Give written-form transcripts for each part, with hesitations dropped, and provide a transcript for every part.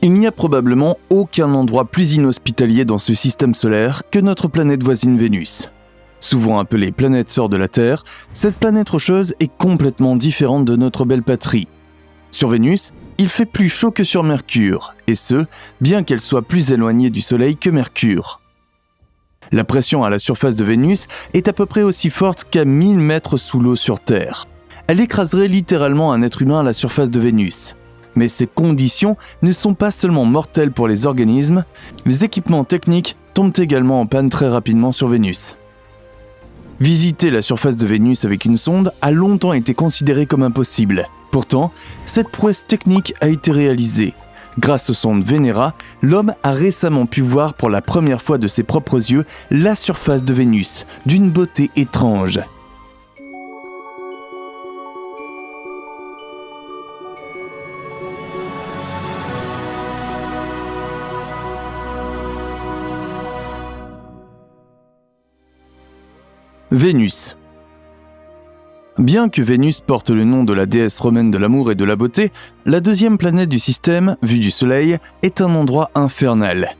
Il n'y a probablement aucun endroit plus inhospitalier dans ce système solaire que notre planète voisine Vénus. Souvent appelée planète sœur de la Terre, cette planète rocheuse est complètement différente de notre belle patrie. Sur Vénus, il fait plus chaud que sur Mercure, et ce, bien qu'elle soit plus éloignée du Soleil que Mercure. La pression à la surface de Vénus est à peu près aussi forte qu'à 1000 mètres sous l'eau sur Terre. Elle écraserait littéralement un être humain à la surface de Vénus. Mais ces conditions ne sont pas seulement mortelles pour les organismes, les équipements techniques tombent également en panne très rapidement sur Vénus. Visiter la surface de Vénus avec une sonde a longtemps été considéré comme impossible. Pourtant, cette prouesse technique a été réalisée. Grâce aux sondes Venera, l'homme a récemment pu voir pour la première fois de ses propres yeux la surface de Vénus, d'une beauté étrange. Vénus. Bien que Vénus porte le nom de la déesse romaine de l'amour et de la beauté, la deuxième planète du système, vue du Soleil, est un endroit infernal.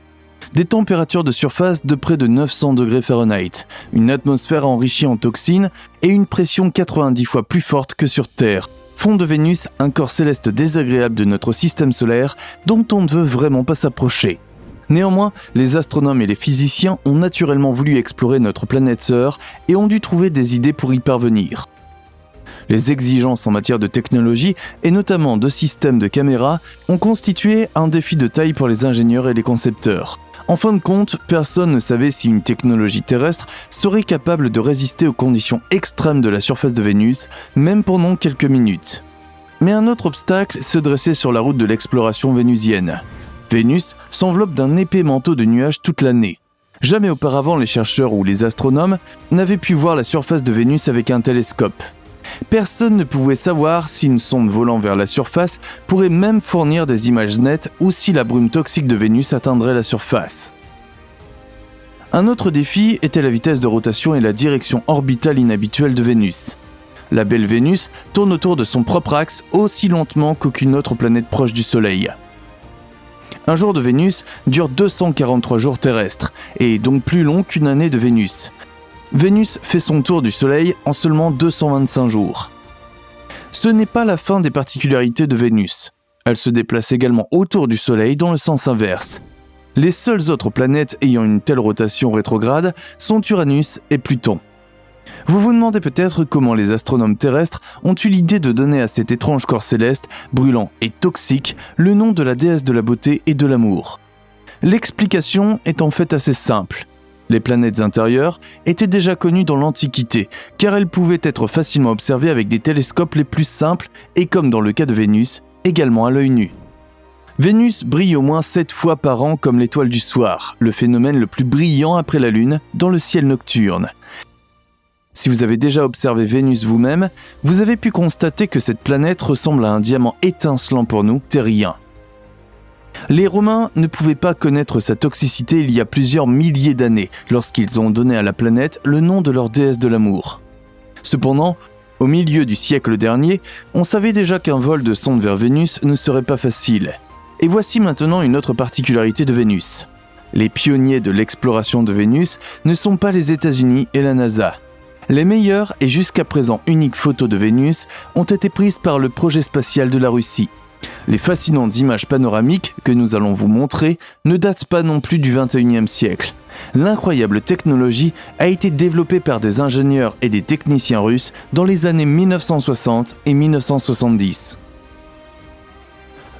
Des températures de surface de près de 900 degrés Fahrenheit, une atmosphère enrichie en toxines et une pression 90 fois plus forte que sur Terre font de Vénus un corps céleste désagréable de notre système solaire dont on ne veut vraiment pas s'approcher. Néanmoins, les astronomes et les physiciens ont naturellement voulu explorer notre planète sœur et ont dû trouver des idées pour y parvenir. Les exigences en matière de technologie, et notamment de systèmes de caméras, ont constitué un défi de taille pour les ingénieurs et les concepteurs. En fin de compte, personne ne savait si une technologie terrestre serait capable de résister aux conditions extrêmes de la surface de Vénus, même pendant quelques minutes. Mais un autre obstacle se dressait sur la route de l'exploration vénusienne. Vénus s'enveloppe d'un épais manteau de nuages toute l'année. Jamais auparavant les chercheurs ou les astronomes n'avaient pu voir la surface de Vénus avec un télescope. Personne ne pouvait savoir si une sonde volant vers la surface pourrait même fournir des images nettes ou si la brume toxique de Vénus atteindrait la surface. Un autre défi était la vitesse de rotation et la direction orbitale inhabituelle de Vénus. La belle Vénus tourne autour de son propre axe aussi lentement qu'aucune autre planète proche du Soleil. Un jour de Vénus dure 243 jours terrestres et est donc plus long qu'une année de Vénus. Vénus fait son tour du Soleil en seulement 225 jours. Ce n'est pas la fin des particularités de Vénus. Elle se déplace également autour du Soleil dans le sens inverse. Les seules autres planètes ayant une telle rotation rétrograde sont Uranus et Pluton. Vous vous demandez peut-être comment les astronomes terrestres ont eu l'idée de donner à cet étrange corps céleste, brûlant et toxique, le nom de la déesse de la beauté et de l'amour. L'explication est en fait assez simple. Les planètes intérieures étaient déjà connues dans l'Antiquité, car elles pouvaient être facilement observées avec des télescopes les plus simples et, comme dans le cas de Vénus, également à l'œil nu. Vénus brille au moins 7 fois par an comme l'étoile du soir, le phénomène le plus brillant après la Lune dans le ciel nocturne. Si vous avez déjà observé Vénus vous-même, vous avez pu constater que cette planète ressemble à un diamant étincelant pour nous, terriens. Les Romains ne pouvaient pas connaître sa toxicité il y a plusieurs milliers d'années, lorsqu'ils ont donné à la planète le nom de leur déesse de l'amour. Cependant, au milieu du siècle dernier, on savait déjà qu'un vol de sonde vers Vénus ne serait pas facile. Et voici maintenant une autre particularité de Vénus. Les pionniers de l'exploration de Vénus ne sont pas les États-Unis et la NASA. Les meilleures et jusqu'à présent uniques photos de Vénus ont été prises par le projet spatial de la Russie. Les fascinantes images panoramiques que nous allons vous montrer ne datent pas non plus du XXIe siècle. L'incroyable technologie a été développée par des ingénieurs et des techniciens russes dans les années 1960 et 1970.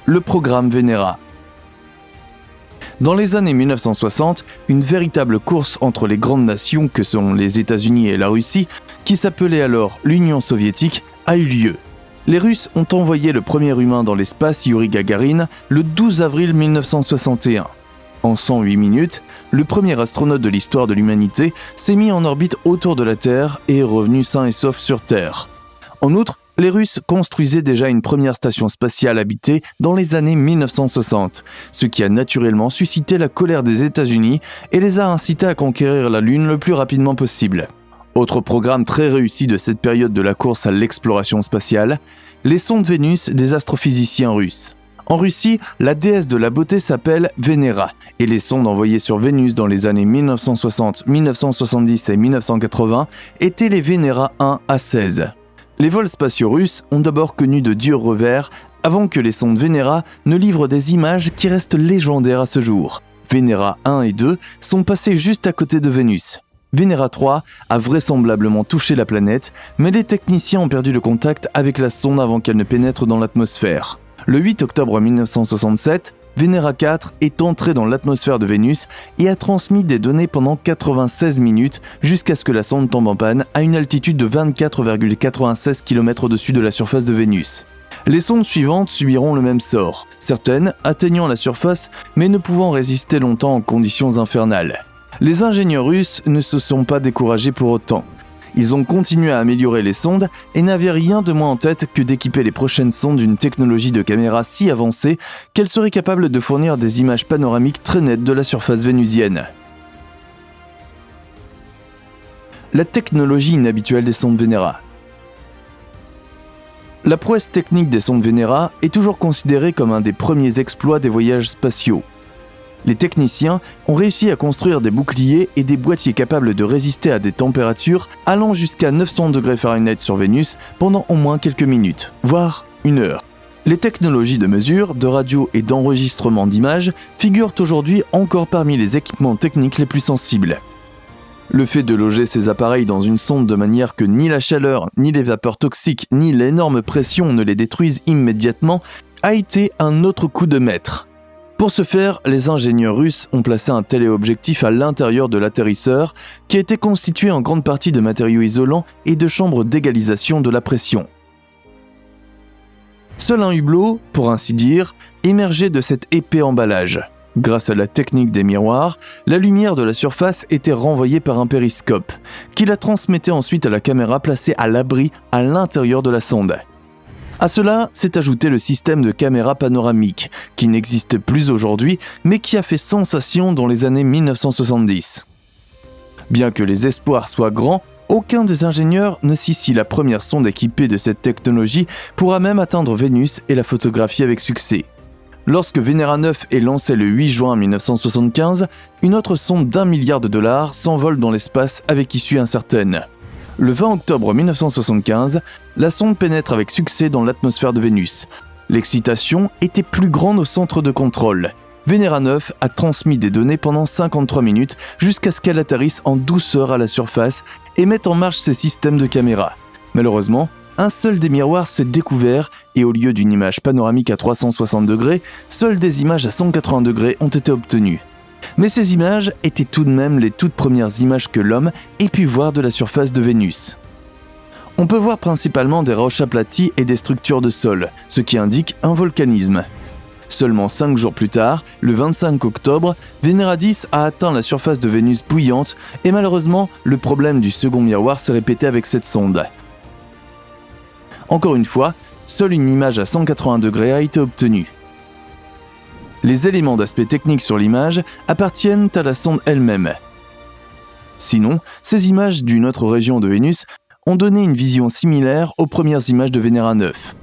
Le programme Venera. Dans les années 1960, une véritable course entre les grandes nations que sont les États-Unis et la Russie, qui s'appelait alors l'Union soviétique, a eu lieu. Les Russes ont envoyé le premier humain dans l'espace, Youri Gagarin, le 12 avril 1961. En 108 minutes, le premier astronaute de l'histoire de l'humanité s'est mis en orbite autour de la Terre et est revenu sain et sauf sur Terre. En outre, les Russes construisaient déjà une première station spatiale habitée dans les années 1960, ce qui a naturellement suscité la colère des États-Unis et les a incités à conquérir la Lune le plus rapidement possible. Autre programme très réussi de cette période de la course à l'exploration spatiale, les sondes Vénus des astrophysiciens russes. En Russie, la déesse de la beauté s'appelle Vénéra, et les sondes envoyées sur Vénus dans les années 1960, 1970 et 1980 étaient les Vénéra 1 à 16. Les vols spatiaux russes ont d'abord connu de durs revers avant que les sondes Vénéra ne livrent des images qui restent légendaires à ce jour. Vénéra 1 et 2 sont passés juste à côté de Vénus. Vénéra 3 a vraisemblablement touché la planète, mais les techniciens ont perdu le contact avec la sonde avant qu'elle ne pénètre dans l'atmosphère. Le 8 octobre 1967, Vénéra 4 est entré dans l'atmosphère de Vénus et a transmis des données pendant 96 minutes jusqu'à ce que la sonde tombe en panne à une altitude de 24,96 km au-dessus de la surface de Vénus. Les sondes suivantes subiront le même sort, certaines atteignant la surface mais ne pouvant résister longtemps en conditions infernales. Les ingénieurs russes ne se sont pas découragés pour autant. Ils ont continué à améliorer les sondes et n'avaient rien de moins en tête que d'équiper les prochaines sondes d'une technologie de caméra si avancée qu'elles seraient capables de fournir des images panoramiques très nettes de la surface vénusienne. La technologie inhabituelle des sondes Vénéra. La prouesse technique des sondes Vénéra est toujours considérée comme un des premiers exploits des voyages spatiaux. Les techniciens ont réussi à construire des boucliers et des boîtiers capables de résister à des températures allant jusqu'à 900 degrés Fahrenheit sur Vénus pendant au moins quelques minutes, voire une heure. Les technologies de mesure, de radio et d'enregistrement d'images figurent aujourd'hui encore parmi les équipements techniques les plus sensibles. Le fait de loger ces appareils dans une sonde de manière que ni la chaleur, ni les vapeurs toxiques, ni l'énorme pression ne les détruisent immédiatement a été un autre coup de maître. Pour ce faire, les ingénieurs russes ont placé un téléobjectif à l'intérieur de l'atterrisseur qui était constitué en grande partie de matériaux isolants et de chambres d'égalisation de la pression. Seul un hublot, pour ainsi dire, émergeait de cet épais emballage. Grâce à la technique des miroirs, la lumière de la surface était renvoyée par un périscope, qui la transmettait ensuite à la caméra placée à l'abri à l'intérieur de la sonde. À cela s'est ajouté le système de caméra panoramique, qui n'existe plus aujourd'hui, mais qui a fait sensation dans les années 1970. Bien que les espoirs soient grands, aucun des ingénieurs ne sait si la première sonde équipée de cette technologie pourra même atteindre Vénus et la photographier avec succès. Lorsque Vénéra 9 est lancé le 8 juin 1975, une autre sonde d'$1 milliard s'envole dans l'espace avec issue incertaine. Le 20 octobre 1975, la sonde pénètre avec succès dans l'atmosphère de Vénus. L'excitation était plus grande au centre de contrôle. Vénéra 9 a transmis des données pendant 53 minutes jusqu'à ce qu'elle atterrisse en douceur à la surface et mette en marche ses systèmes de caméra. Malheureusement, un seul des miroirs s'est découvert et au lieu d'une image panoramique à 360 degrés, seules des images à 180 degrés ont été obtenues. Mais ces images étaient tout de même les toutes premières images que l'homme ait pu voir de la surface de Vénus. On peut voir principalement des roches aplaties et des structures de sol, ce qui indique un volcanisme. Seulement 5 jours plus tard, le 25 octobre, Vénéra 10 a atteint la surface de Vénus bouillante et malheureusement, le problème du second miroir s'est répété avec cette sonde. Encore une fois, seule une image à 180 degrés a été obtenue. Les éléments d'aspect technique sur l'image appartiennent à la sonde elle-même. Sinon, ces images d'une autre région de Vénus ont donné une vision similaire aux premières images de Vénéra 9.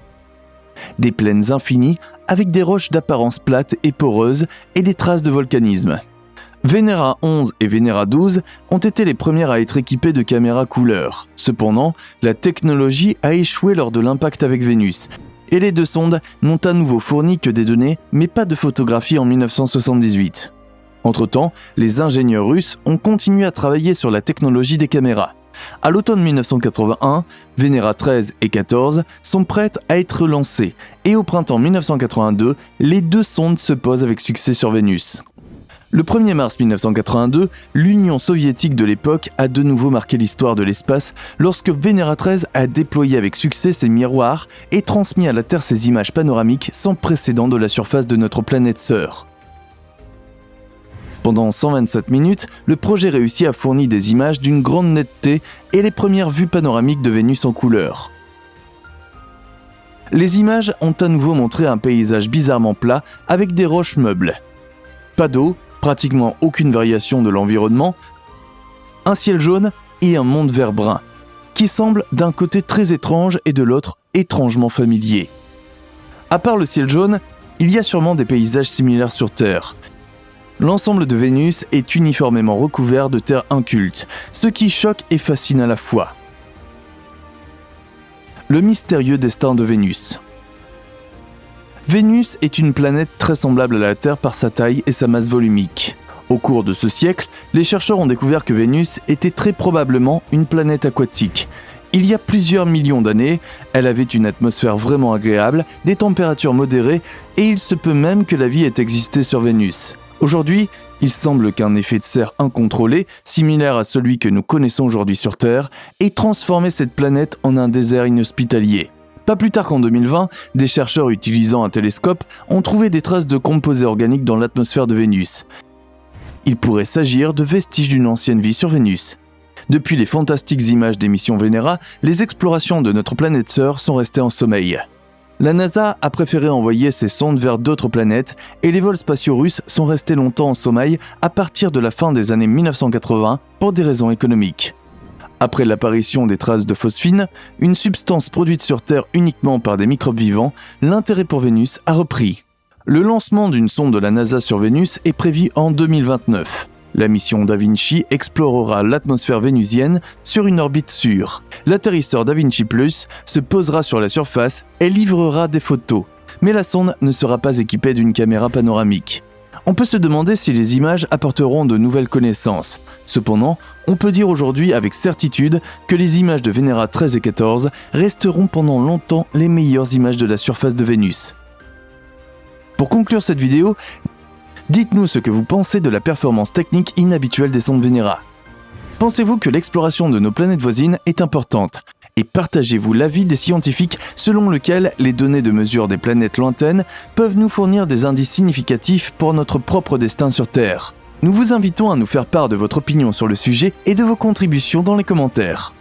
Des plaines infinies avec des roches d'apparence plate et poreuse et des traces de volcanisme. Vénéra 11 et Vénéra 12 ont été les premières à être équipées de caméras couleur. Cependant, la technologie a échoué lors de l'impact avec Vénus, et les deux sondes n'ont à nouveau fourni que des données, mais pas de photographies en 1978. Entre-temps, les ingénieurs russes ont continué à travailler sur la technologie des caméras. À l'automne 1981, Vénéra 13 et 14 sont prêtes à être lancées, et au printemps 1982, les deux sondes se posent avec succès sur Vénus. Le 1er mars 1982, l'Union soviétique de l'époque a de nouveau marqué l'histoire de l'espace lorsque Vénéra 13 a déployé avec succès ses miroirs et transmis à la Terre ses images panoramiques sans précédent de la surface de notre planète sœur. Pendant 127 minutes, le projet réussit à fournir des images d'une grande netteté et les premières vues panoramiques de Vénus en couleur. Les images ont à nouveau montré un paysage bizarrement plat avec des roches meubles. Pas d'eau, pratiquement aucune variation de l'environnement, un ciel jaune et un monde vert-brun, qui semble d'un côté très étrange et de l'autre étrangement familier. À part le ciel jaune, Il y a sûrement des paysages similaires sur Terre. L'ensemble de Vénus est uniformément recouvert de terre inculte, ce qui choque et fascine à la fois. Le mystérieux destin de Vénus. Vénus est une planète très semblable à la Terre par sa taille et sa masse volumique. Au cours de ce siècle, les chercheurs ont découvert que Vénus était très probablement une planète aquatique. Il y a plusieurs millions d'années, elle avait une atmosphère vraiment agréable, des températures modérées, et il se peut même que la vie ait existé sur Vénus. Aujourd'hui, il semble qu'un effet de serre incontrôlé, similaire à celui que nous connaissons aujourd'hui sur Terre, ait transformé cette planète en un désert inhospitalier. Pas plus tard qu'en 2020, des chercheurs utilisant un télescope ont trouvé des traces de composés organiques dans l'atmosphère de Vénus. Il pourrait s'agir de vestiges d'une ancienne vie sur Vénus. Depuis les fantastiques images des missions Venera, les explorations de notre planète sœur sont restées en sommeil. La NASA a préféré envoyer ses sondes vers d'autres planètes et les vols spatiaux russes sont restés longtemps en sommeil à partir de la fin des années 1980 pour des raisons économiques. Après l'apparition des traces de phosphine, une substance produite sur Terre uniquement par des microbes vivants, l'intérêt pour Vénus a repris. Le lancement d'une sonde de la NASA sur Vénus est prévu en 2029. La mission Da Vinci explorera l'atmosphère vénusienne sur une orbite sûre. L'atterrisseur Da Vinci Plus se posera sur la surface et livrera des photos. Mais la sonde ne sera pas équipée d'une caméra panoramique. On peut se demander si les images apporteront de nouvelles connaissances. Cependant, on peut dire aujourd'hui avec certitude que les images de Venera 13 et 14 resteront pendant longtemps les meilleures images de la surface de Vénus. Pour conclure cette vidéo, dites-nous ce que vous pensez de la performance technique inhabituelle des sondes Venera. Pensez-vous que l'exploration de nos planètes voisines est importante? Et partagez-vous l'avis des scientifiques selon lequel les données de mesure des planètes lointaines peuvent nous fournir des indices significatifs pour notre propre destin sur Terre. Nous vous invitons à nous faire part de votre opinion sur le sujet et de vos contributions dans les commentaires.